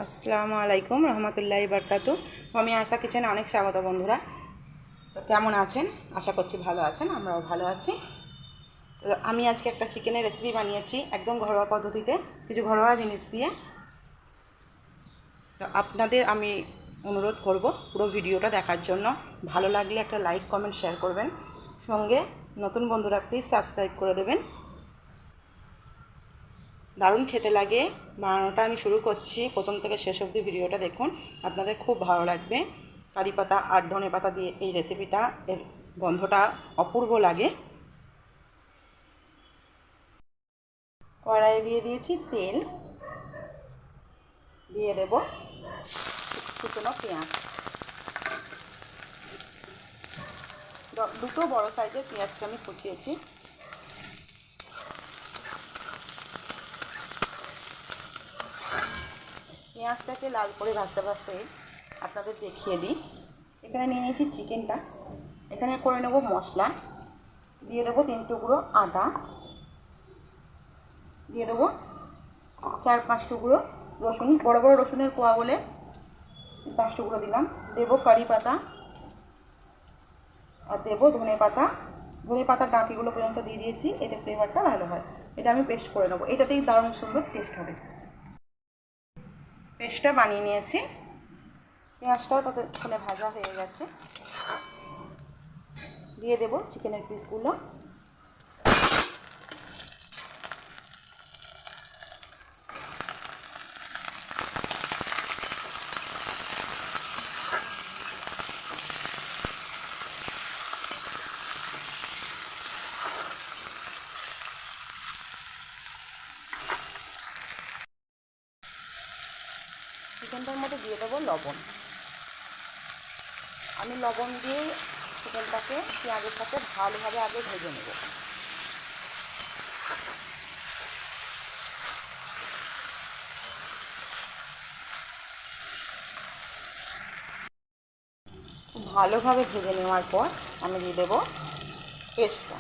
আসসালামু আলাইকুম রহমতুল্লাহি বারকাতু। আমি আশা কিচেনে অনেক স্বাগত বন্ধুরা। তো কেমন আছেন? আশা করছি ভালো আছেন, আমরাও ভালো আছি। তো আমি আজকে একটা চিকেনের রেসিপি বানিয়েছি একদম ঘরোয়া পদ্ধতিতে, কিছু ঘরোয়া জিনিস দিয়ে। তো আপনাদের আমি অনুরোধ করব পুরো ভিডিওটা দেখার জন্য। ভালো লাগলে একটা লাইক কমেন্ট শেয়ার করবেন, সঙ্গে নতুন বন্ধুরা প্লিজ সাবস্ক্রাইব করে দেবেন। দারুণ খেতে লাগে। বানানোটা আমি শুরু করছি, প্রথম থেকে শেষ অবধি ভিডিওটা দেখুন, আপনাদের খুব ভালো লাগবে। কারি পাতা আর ধনে পাতা দিয়ে এই রেসিপিটা, এর গন্ধটা অপূর্ব লাগে। কড়াইয়ে দিয়ে দিয়েছি তেল, দিয়ে দেব কুচনো পেঁয়াজ, দুটো বড় সাইজের পেঁয়াজকে আমি কুচিয়েছি। পেঁয়াজটাকে লাল করে ভাজতে ভাজতে আপনাদের দেখিয়ে দিই। এখানে নিয়ে নিয়েছি চিকেনটা, এখানে করে নেব মশলা। দিয়ে দেবো 3 টুকরো আদা, দিয়ে দেবো 4-5 টুকরো রসুন, বড় বড় রসুনের কোয়া বলে 5 টুকরো দিলাম। দেবো কারি পাতা আর দেবো ধনে পাতা। ধনে পাতার ডাঁটিগুলো পর্যন্ত দিয়ে দিয়েছি, এতে ফ্লেভারটা ভালো হয়। এটা আমি পেস্ট করে নেবো, এটাতেই দারুণ সুন্দর টেস্ট হবে। পেস্টটা বানিয়ে নিয়েছি, পেঁয়াজটাও ততক্ষণে ভাজা হয়ে গেছে। দিয়ে দেবো চিকেনের পিসগুলো। চিকেনটার মধ্যে দিয়ে দেবো লবণ। আমি লবণ দিয়ে চিকেনটাকে পেঁয়াজের সাথে ভালোভাবে আগে ভেজে নেব। ভালোভাবে ভেজে নেওয়ার পর আমি দিয়ে দেবো পেস্টটা।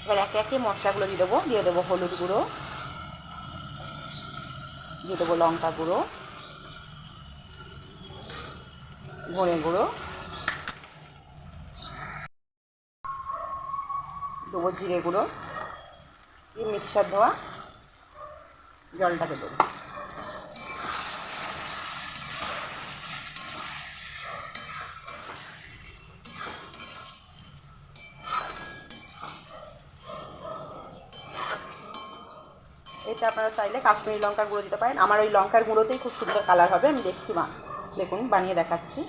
এবার একে একে মশলাগুলো দিয়ে দেবো হলুদ গুঁড়ো, দিয়ে দেবো লঙ্কা গুঁড়ো, ধনে গুঁড়ো, দেবো জিরে গুঁড়ো, দিয়ে মিক্সার ধোয়া জলটাকে দেবো। এতে আপনারা চাইলে কাশ্মীরি লঙ্কার গুঁড়ো দিতে পারেন। আমার ওই লঙ্কার গুঁড়োতেই খুব সুন্দর কালার হবে, আমি দেখছি দেখুন বানিয়ে দেখাচ্ছি।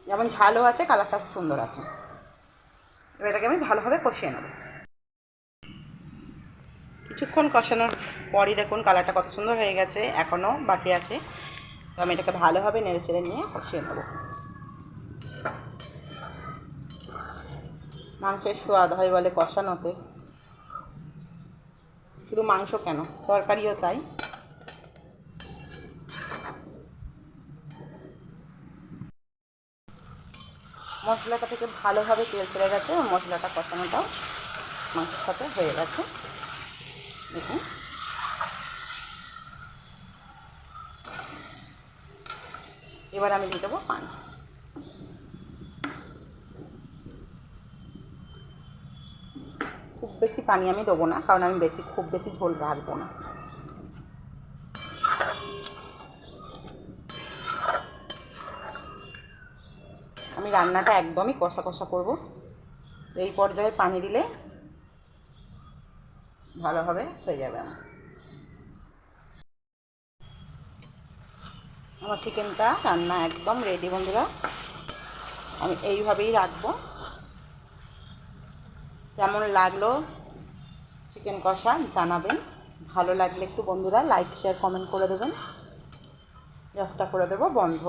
যেমন ঝালও আছে, কালারটা খুব সুন্দর আছে। এবার এটাকে আমি ভালোভাবে কষিয়ে নেব। কিছুক্ষণ কষানোর পরই দেখুন কালারটা কত সুন্দর হয়ে গেছে, এখনও বাকি আছে। তো আমি এটাকে ভালোভাবে নেড়ে চেড়ে নিয়ে কষিয়ে নেব। মাংসের স্বাদ হয় বলে কষানোতে, শুধু মাংস কেন, তরকারিও তাই। মশলাটা থেকে ভালোভাবে তেল ছেড়ে গেছে, মশলাটা কষানোটাও মাংসের সাথে হয়ে গেছে দেখুন। এবার আমি দিয়ে দেবো পানি। খুব বেশি পানি আমি দেবো না, কারণ আমি খুব বেশি ঝোল রাখবো না। আমি রান্নাটা একদমই কষা কষা করব। এই পর্যায়ে পানি দিলে ভালোভাবে হয়ে যাবে। আমার চিকেনটা রান্না একদম রেডি বন্ধুরা। আমি এইভাবেই রাখবো। কেমন লাগলো চিকেন কষা জানাবেন। ভালো লাগলে একটু বন্ধুরা লাইক শেয়ার কমেন্ট করে দেবেন। গ্যাসটা করে দেবো বন্ধ।